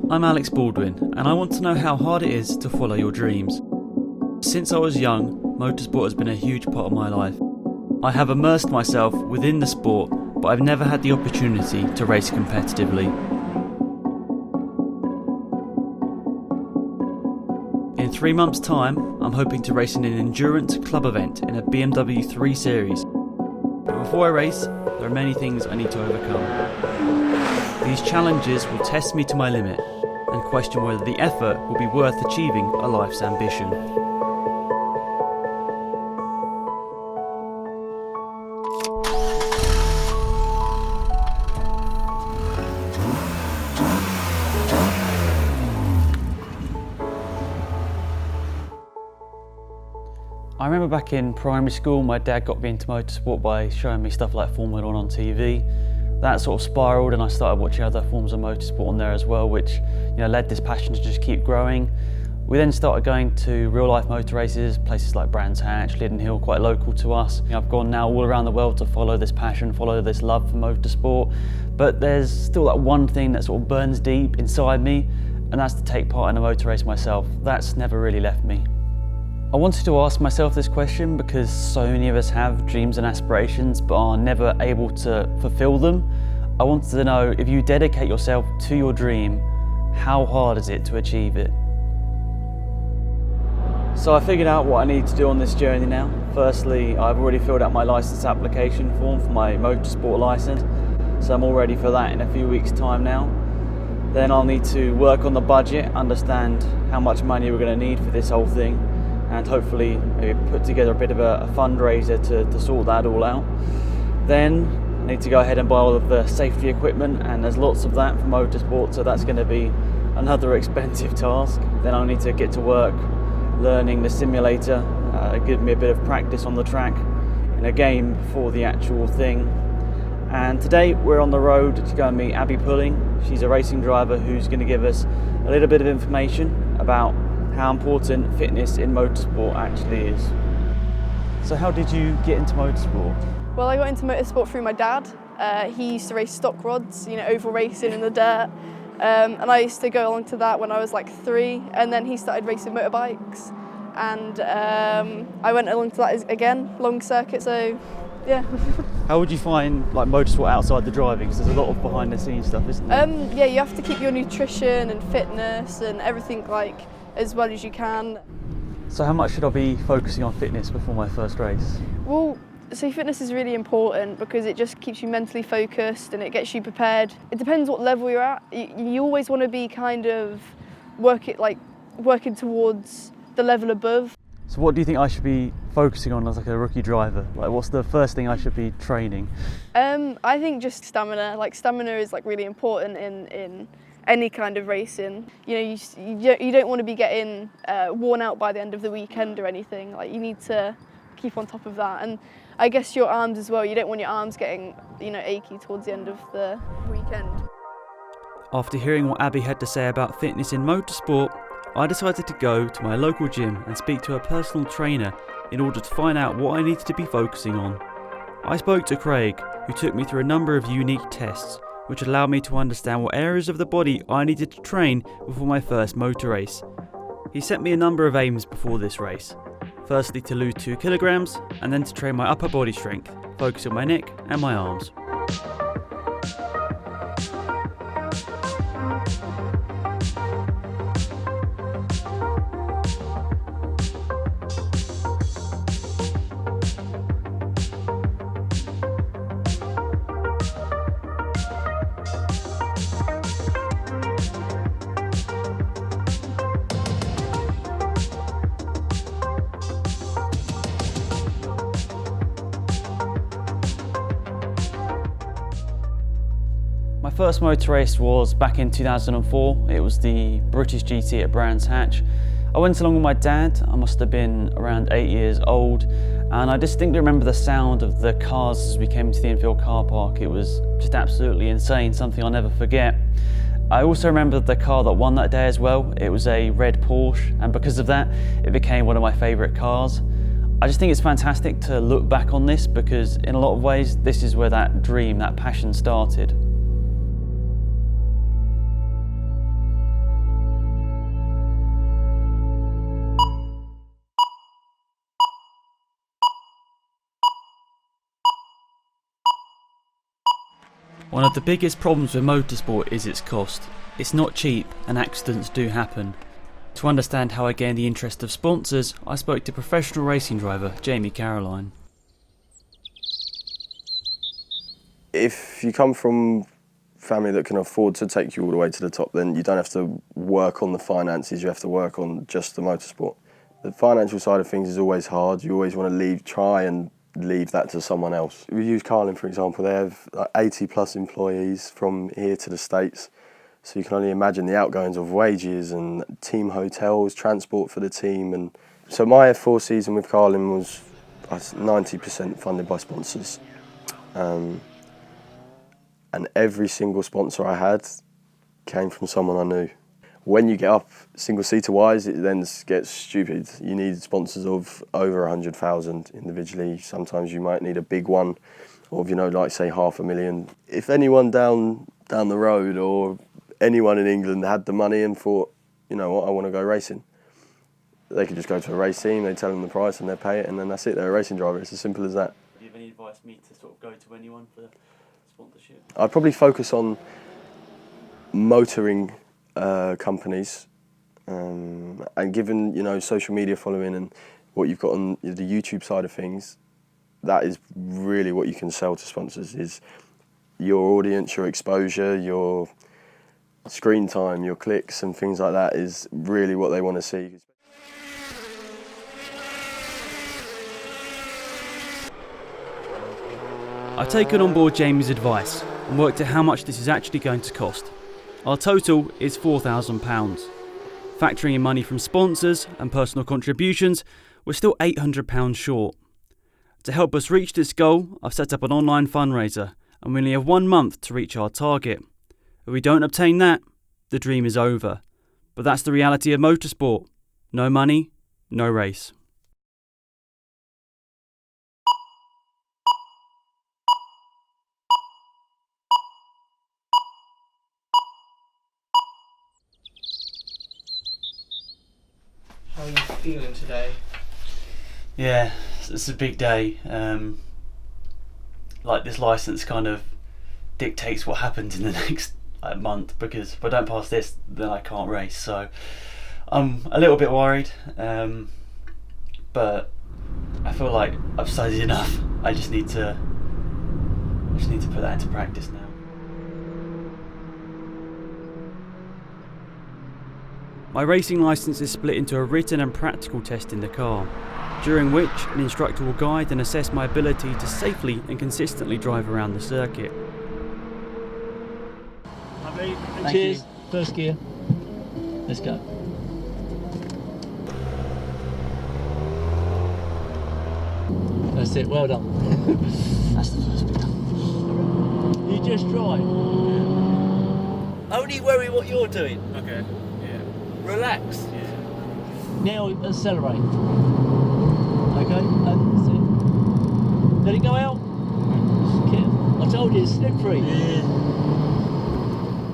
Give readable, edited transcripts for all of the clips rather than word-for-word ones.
I'm Alex Baldwin, and I want to know how hard it is to follow your dreams. Since I was young, motorsport has been a huge part of my life. I have immersed myself within the sport, but I've never had the opportunity to race competitively. In 3 months' time, I'm hoping to race in an endurance club event in a BMW 3 Series. But before I race, there are many things I need to overcome. These challenges will test me to my limit and question whether the effort will be worth achieving a life's ambition. I remember back in primary school, my dad got me into motorsport by showing me stuff like Formula 1 on TV. That sort of spiralled, and I started watching other forms of motorsport on there as well, which led this passion to just keep growing. We then started going to real life motor races, places like Brands Hatch, Liddon Hill, quite local to us. I've gone now all around the world to follow this passion, follow this love for motorsport, but there's still that one thing that sort of burns deep inside me, and that's to take part in a motor race myself. That's never really left me. I wanted to ask myself this question because so many of us have dreams and aspirations but are never able to fulfill them. I wanted to know, if you dedicate yourself to your dream, how hard is it to achieve it? So I figured out what I need to do on this journey now. Firstly, I've already filled out my licence application form for my motorsport licence, so I'm all ready for that in a few weeks' time now. Then I'll need to work on the budget, understand how much money we're going to need for this whole thing, and hopefully maybe put together a bit of a fundraiser to sort that all out. Then I need to go ahead and buy all of the safety equipment, and there's lots of that for motorsport, so that's going to be another expensive task. Then I'll need to get to work learning the simulator, give me a bit of practice on the track in a game before the actual thing. And today we're on the road to go and meet Abby Pulling. She's a racing driver who's going to give us a little bit of information about how important fitness in motorsport actually is. So how did you get into motorsport? Well, I got into motorsport through my dad. He used to race stock rods, oval racing in the dirt. And I used to go along to that when I was like 3, and then he started racing motorbikes. And I went along to that again, long circuit, so yeah. How would you find like motorsport outside the driving? Because there's a lot of behind the scenes stuff, isn't there? Yeah, you have to keep your nutrition and fitness and everything as well as you can. So how much should I be focusing on fitness before my first race? Well, so fitness is really important because it just keeps you mentally focused and it gets you prepared. It depends what level you're at. You always want to be kind of working towards the level above. So what do you think I should be focusing on as like a rookie driver? Like, what's the first thing I should be training? I think just stamina. Stamina is really important in any kind of racing. You don't want to be getting worn out by the end of the weekend or anything. You need to keep on top of that. And I guess your arms as well. You don't want your arms getting achy towards the end of the weekend. After hearing what Abby had to say about fitness in motorsport, I decided to go to my local gym and speak to a personal trainer in order to find out what I needed to be focusing on. I spoke to Craig, who took me through a number of unique tests, which allowed me to understand what areas of the body I needed to train before my first motor race. He set me a number of aims before this race. Firstly, to lose 2 kilograms, and then to train my upper body strength, focusing on my neck and my arms. My first motor race was back in 2004. It was the British GT at Brands Hatch. I went along with my dad. I must have been around 8 years old, and I distinctly remember the sound of the cars as we came to the infield car park. It was just absolutely insane, something I'll never forget. I also remember the car that won that day as well. It was a red Porsche, and because of that, it became one of my favourite cars. I just think it's fantastic to look back on this because in a lot of ways, this is where that dream, that passion started. One of the biggest problems with motorsport is its cost. It's not cheap and accidents do happen. To understand how I gained the interest of sponsors, I spoke to professional racing driver Jamie Cailan. If you come from family that can afford to take you all the way to the top, then you don't have to work on the finances, you have to work on just the motorsport. The financial side of things is always hard. You always want to try and leave that to someone else. We use Cailan, for example. They have like 80 plus employees from here to the States. So you can only imagine the outgoings of wages and team hotels, transport for the team. And so my F4 season with Cailan was 90% funded by sponsors. And every single sponsor I had came from someone I knew. When you get up single-seater wise, it then gets stupid. You need sponsors of over 100,000 individually. Sometimes you might need a big one of, like say $500,000. If anyone down the road or anyone in England had the money and thought, you know what, I want to go racing, they could just go to a race team, they tell them the price and they pay it, and then that's it, they're a racing driver. It's as simple as that. Do you have any advice for me to sort of go to anyone for sponsorship? I'd probably focus on motoring companies, and given social media following and what you've got on the YouTube side of things, that is really what you can sell to sponsors, is your audience, your exposure, your screen time, your clicks and things like that is really what they want to see. I've taken on board Jamie's advice and worked out how much this is actually going to cost. Our total is £4,000. Factoring in money from sponsors and personal contributions, we're still £800 short. To help us reach this goal, I've set up an online fundraiser and we only have 1 month to reach our target. If we don't obtain that, the dream is over. But that's the reality of motorsport. No money, no race. How are you feeling today? Yeah, it's a big day. This license kind of dictates what happens in the next month, because if I don't pass this, then I can't race. So I'm a little bit worried, but I feel like I've studied enough. I just need to put that into practice now. My racing licence is split into a written and practical test in the car, during which an instructor will guide and assess my ability to safely and consistently drive around the circuit. Cheers. First gear. Let's go. That's it, well done. That's the first bit. You just drive. Only worry what you're doing. Okay, yeah. Relax. Yeah. Now accelerate. Okay, that's it. Let it go out. I told you it's slippery. Yeah.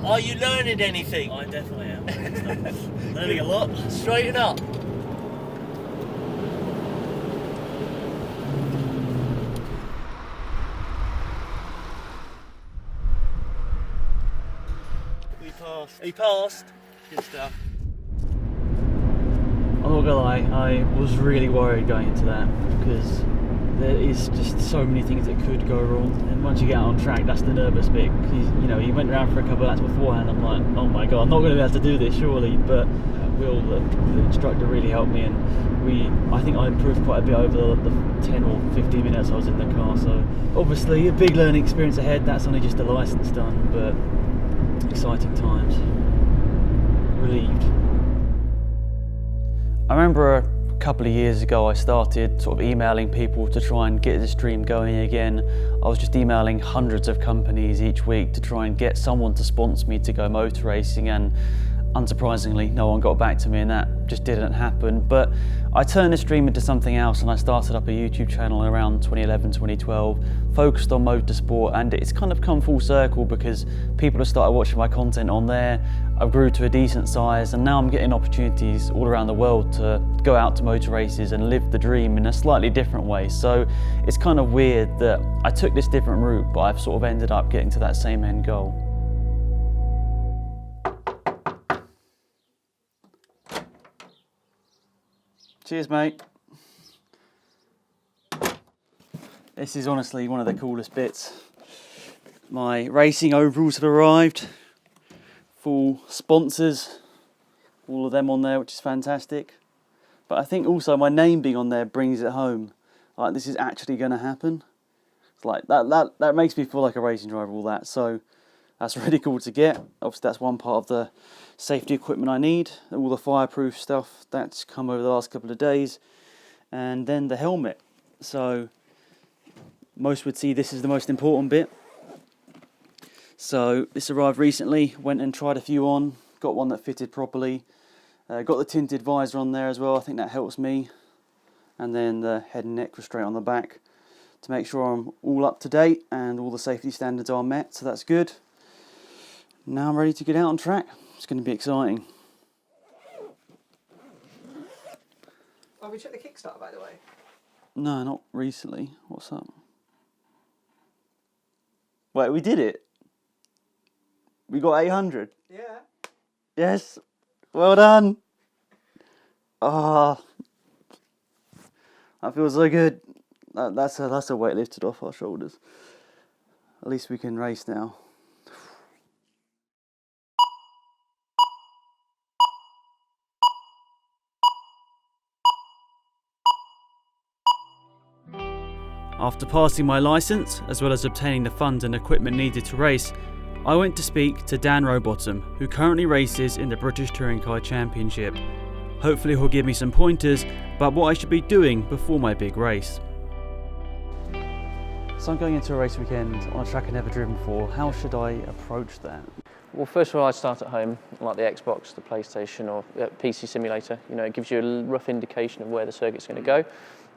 Are you learning anything? I definitely am. Learning a lot. Straighten up. We passed. He passed. Good stuff. I'm not gonna lie, I was really worried going into that, because there is just so many things that could go wrong, and once you get out on track, that's the nervous bit. You went around for a couple of laps beforehand. I'm like, oh my god, I'm not going to be able to do this surely. But Will, the instructor, really helped me, and I think I improved quite a bit over the 10 or 15 minutes I was in the car. So obviously a big learning experience ahead. That's only just a license done, but exciting times. Relieved. I remember a couple of years ago I started sort of emailing people to try and get this dream going again. I was just emailing hundreds of companies each week to try and get someone to sponsor me to go motor racing, and Unsurprisingly, no one got back to me and that just didn't happen. But I turned this dream into something else and I started up a YouTube channel around 2011, 2012, focused on motorsport, and it's kind of come full circle because people have started watching my content on there. I grew to a decent size and now I'm getting opportunities all around the world to go out to motor races and live the dream in a slightly different way. So it's kind of weird that I took this different route, but I've sort of ended up getting to that same end goal. Cheers, mate. This is honestly one of the coolest bits. My racing overalls have arrived. Full sponsors, all of them on there, which is fantastic. But I think also my name being on there brings it home. Like, this is actually going to happen. It's like that makes me feel like a racing driver, all that. So that's really cool to get. Obviously, that's one part of the safety equipment I need. All the fireproof stuff that's come over the last couple of days, and then the helmet. So most would see this is the most important bit. So this arrived recently, went and tried a few on, got one that fitted properly, got the tinted visor on there as well, I think that helps me, and then the head and neck restraint on the back to make sure I'm all up to date and all the safety standards are met, so that's good. Now I'm ready to get out on track. It's going to be exciting. Have we checked the Kickstarter, by the way? No, not recently. What's up? Wait, we did it? We got 800? Yeah. Yes. Well done. Ah, that feels so good. That's a weight lifted off our shoulders. At least we can race now. After passing my licence, as well as obtaining the funds and equipment needed to race, I went to speak to Dan Rowbottom, who currently races in the British Touring Car Championship. Hopefully he'll give me some pointers about what I should be doing before my big race. So I'm going into a race weekend on a track I've never driven before. How should I approach that? Well, first of all, I'd start at home, like the Xbox, the PlayStation, or PC simulator. You know, it gives you a rough indication of where the circuit's going to go.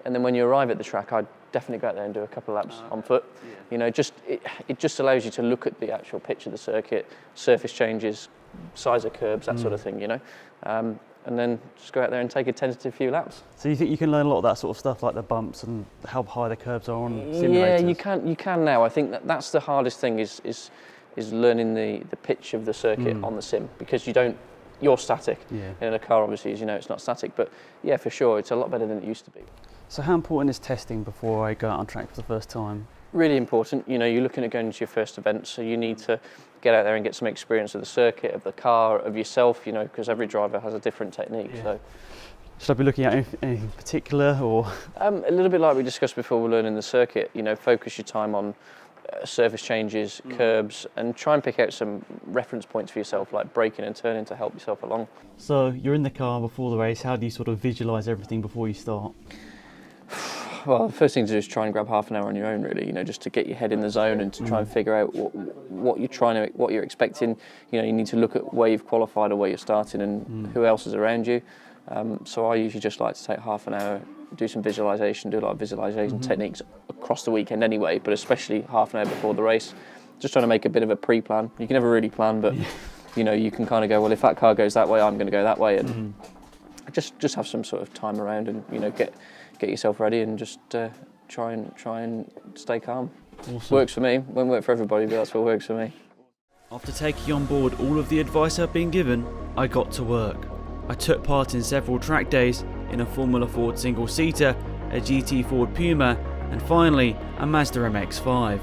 And then when you arrive at the track, I'd definitely go out there and do a couple of laps on foot. Yeah. You know, it just allows you to look at the actual pitch of the circuit, surface changes, size of curbs, that sort of thing, you know. And then just go out there and take a tentative few laps. So you think you can learn a lot of that sort of stuff, like the bumps and how high the curbs are on simulators? Yeah, you can now. I think that's the hardest thing is learning the pitch of the circuit on the sim, because you're static. Yeah. In a car, obviously, as you know, it's not static, but yeah, for sure, it's a lot better than it used to be. So how important is testing before I go out on track for the first time? Really important. You know, you're looking at going to your first event, so you need to get out there and get some experience of the circuit, of the car, of yourself, you know, because every driver has a different technique. Yeah. So, should I be looking at anything particular, or? A little bit like we discussed before, we're learning the circuit. You know, focus your time on surface changes, curbs, and try and pick out some reference points for yourself, like braking and turning, to help yourself along. So you're in the car before the race. How do you sort of visualise everything before you start? Well, the first thing to do is try and grab half an hour on your own, really. You know, just to get your head in the zone and to try and figure out what you're expecting. You know, you need to look at where you've qualified or where you're starting and who else is around you. So I usually just like to take half an hour, do some visualisation, do a lot of visualisation techniques across the weekend anyway, but especially half an hour before the race. Just trying to make a bit of a pre-plan. You can never really plan, but you know, you can kind of go, well, if that car goes that way, I'm going to go that way, and just have some sort of time around, and you know, get yourself ready and just try and stay calm. Awesome. Works for me. Won't work for everybody, but that's what works for me. After taking on board all of the advice I've been given, I got to work. I took part in several track days in a Formula Ford single-seater, a GT Ford Puma, and finally a Mazda MX-5.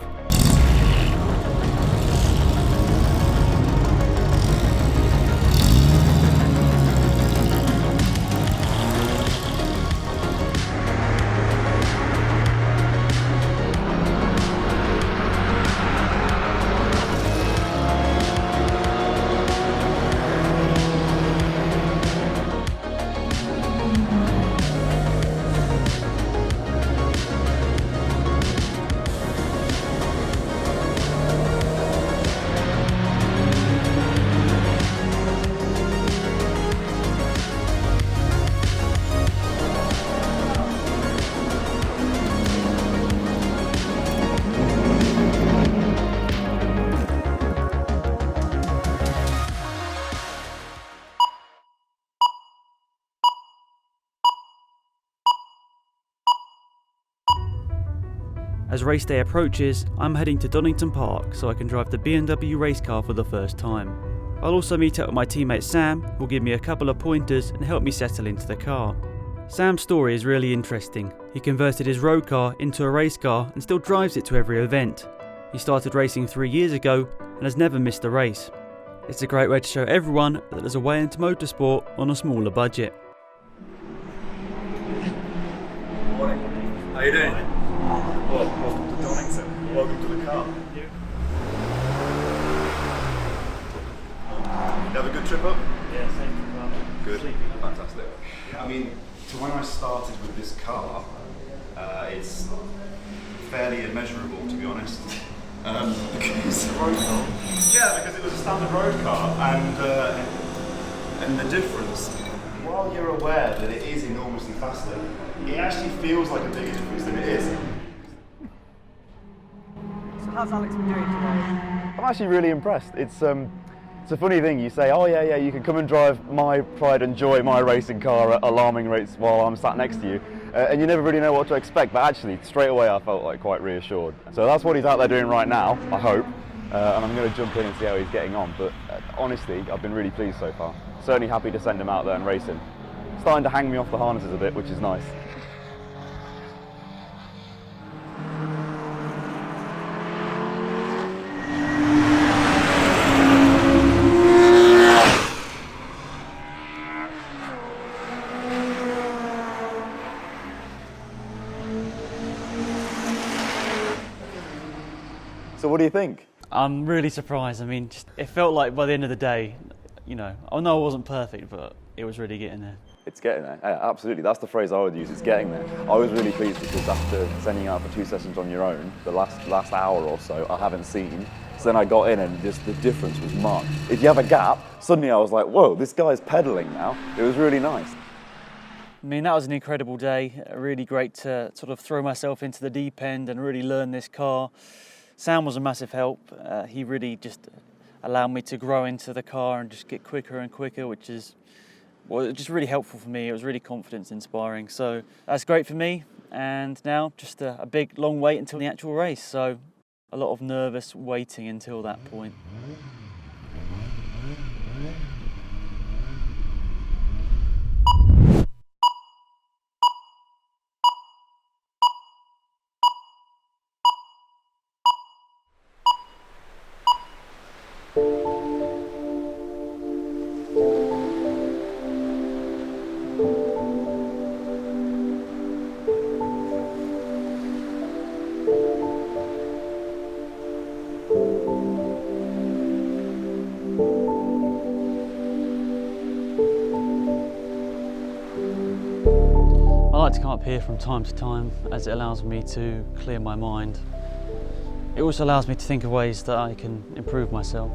As race day approaches, I'm heading to Donington Park so I can drive the BMW race car for the first time. I'll also meet up with my teammate Sam, who will give me a couple of pointers and help me settle into the car. Sam's story is really interesting. He converted his road car into a race car and still drives it to every event. He started racing 3 years ago and has never missed a race. It's a great way to show everyone that there's a way into motorsport on a smaller budget. Morning. How you doing? Welcome to Donington. Welcome to the car. You have a good trip up? Yeah, same trip up. Good. Fantastic. I mean, so when I started with this car, it's fairly immeasurable, to be honest. Because the road car. Yeah, because it was a standard road car, and the difference, while you're aware that it is enormously faster, it actually feels like a bigger difference than it is. So how's Alex been doing today? I'm actually really impressed. It's a funny thing, you say, oh yeah, you can come and drive my pride and joy, my racing car at alarming rates while I'm sat next to you, and you never really know what to expect, but actually, straight away I felt like quite reassured. So that's what he's out there doing right now, I hope, and I'm going to jump in and see how he's getting on, but honestly, I've been really pleased so far. Certainly happy to send him out there and race him. Starting to hang me off the harnesses a bit, which is nice. So what do you think? I'm really surprised. I mean, it felt like by the end of the day, I know I wasn't perfect, but it was really getting there. It's getting there, yeah, absolutely. That's the phrase I would use, it's getting there. I was really pleased because after sending out for 2 sessions on your own, the last hour or so, I haven't seen. So then I got in and just the difference was marked. If you have a gap, suddenly I was like, whoa, this guy's pedaling now. It was really nice. I mean, that was an incredible day. Really great to sort of throw myself into the deep end and really learn this car. Sam was a massive help. He really just allowed me to grow into the car and just get quicker and quicker, which is just really helpful for me. It was really confidence inspiring. So that's great for me. And now just a big long wait until the actual race. So a lot of nervous waiting until that point. I like to come up here from time to time as it allows me to clear my mind. It also allows me to think of ways that I can improve myself.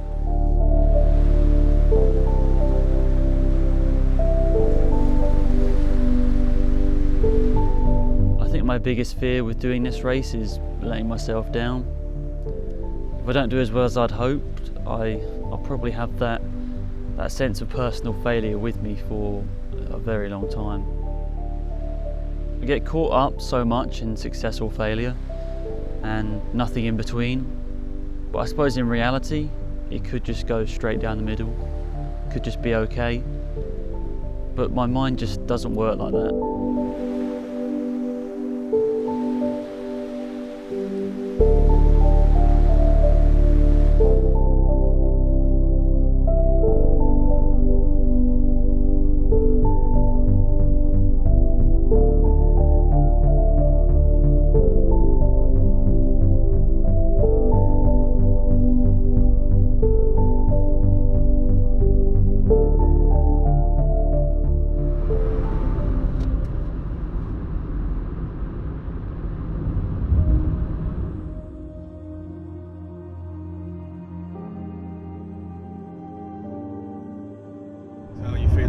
I think my biggest fear with doing this race is letting myself down. If I don't do as well as I'd hoped, I'll probably have that sense of personal failure with me for a very long time. I get caught up so much in success or failure and nothing in between, but I suppose in reality it could just go straight down the middle, could just be okay, but my mind just doesn't work like that.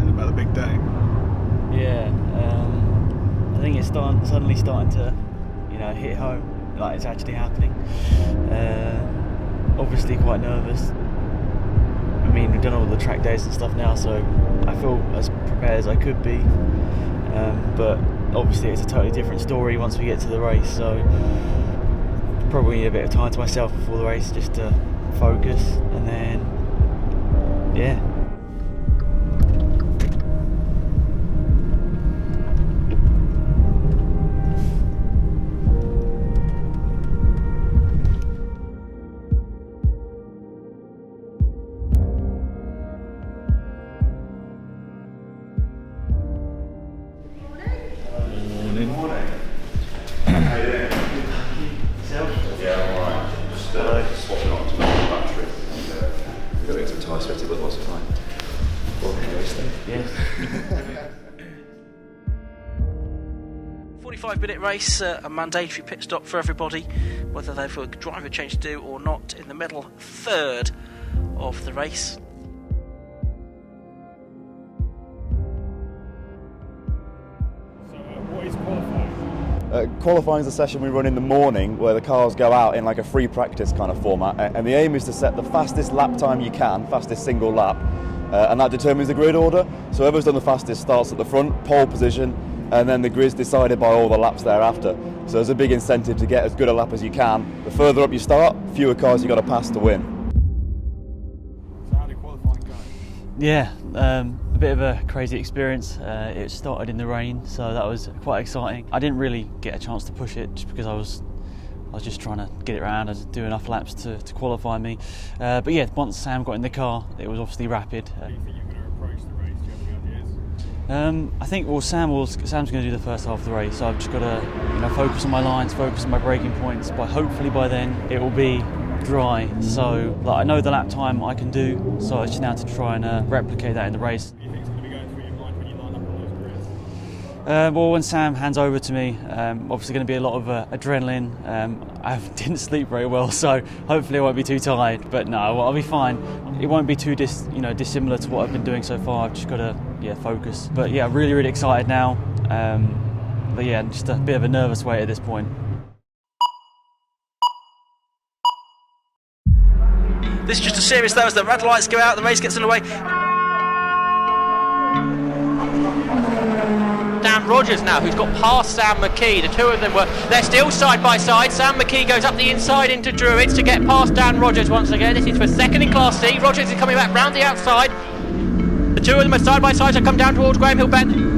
About the big day? Yeah, I think it's suddenly starting to, hit home, like it's actually happening. Obviously quite nervous. I mean, we've done all the track days and stuff now, so I feel as prepared as I could be. But obviously it's a totally different story once we get to the race, so probably need a bit of time to myself before the race just to focus, and then yeah. Swapping on to the battery. Going to tie sweaty, but lots of time. Yes. 45-minute race, a mandatory pit stop for everybody, whether they've got a driver change to do or not, in the middle third of the race. What is qualifying? Qualifying is a session we run in the morning where the cars go out in like a free practice kind of format, and the aim is to set the fastest lap time you can, fastest single lap, and that determines the grid order. So whoever's done the fastest starts at the front, pole position, and then the grid's decided by all the laps thereafter. So there's a big incentive to get as good a lap as you can. The further up you start, fewer cars you've got to pass to win. So how did qualifying go? Yeah, a bit of a crazy experience. It started in the rain, so that was quite exciting. I didn't really get a chance to push it just because I was just trying to get it around and do enough laps to qualify me. But yeah, once Sam got in the car, it was obviously rapid. How do you think you're going to approach the race? Do you have any ideas? I think Sam's going to do the first half of the race, so I've just got to focus on my lines, focus on my braking points. But hopefully by then it will be dry, so I know the lap time I can do, so it's just now to try and replicate that in the race. What do you think is going to be going through your mind when you line up on those grids? Well, when Sam hands over to me, obviously going to be a lot of adrenaline. I didn't sleep very well, so hopefully I won't be too tired. But no, I'll be fine. It won't be too dissimilar to what I've been doing so far. I've just got to focus. But yeah, really, really excited now. But yeah, just a bit of a nervous wait at this point. This is just a series though, as the red lights go out, the race gets underway. Dan Rogers now, who's got past Sam McKee. The two of them they're still side by side. Sam McKee goes up the inside into Druids to get past Dan Rogers once again. This is for second in Class C. Rogers is coming back round the outside. The two of them are side by side, so come down towards Graham Hill Bend.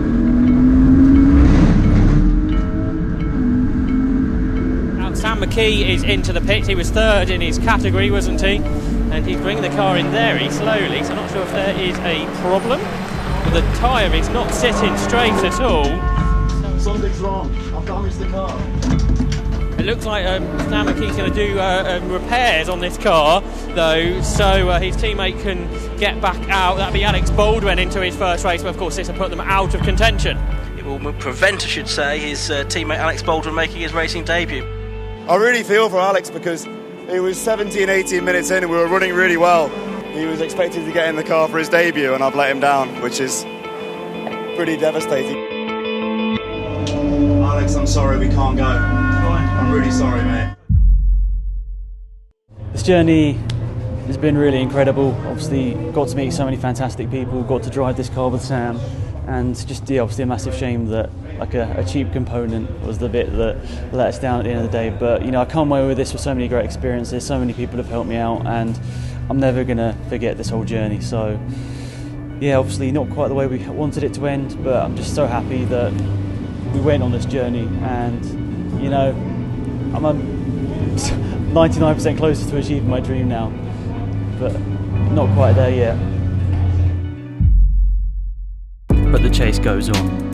Sam McKee is into the pits. He was third in his category, wasn't he? And he's bringing the car in very slowly, so I'm not sure if there is a problem. But the tyre is not sitting straight at all. Something's wrong. I've damaged the car. It looks like Sam McKee's going to do repairs on this car, though, so his teammate can get back out. That'd be Alex Baldwin into his first race, but of course this will put them out of contention. It will prevent, I should say, his teammate Alex Baldwin making his racing debut. I really feel for Alex because it was 17, 18 minutes in and we were running really well. He was expected to get in the car for his debut and I've let him down, which is pretty devastating. Alex, I'm sorry we can't go. I'm really sorry, mate. This journey has been really incredible. Obviously got to meet so many fantastic people, got to drive this car with Sam, and just obviously a massive shame that a cheap component was the bit that let us down at the end of the day. But I come away with this with so many great experiences, so many people have helped me out, and I'm never gonna forget this whole journey. So yeah, obviously not quite the way we wanted it to end, but I'm just so happy that we went on this journey, and I'm 99% closer to achieving my dream now, but not quite there yet. But the chase goes on.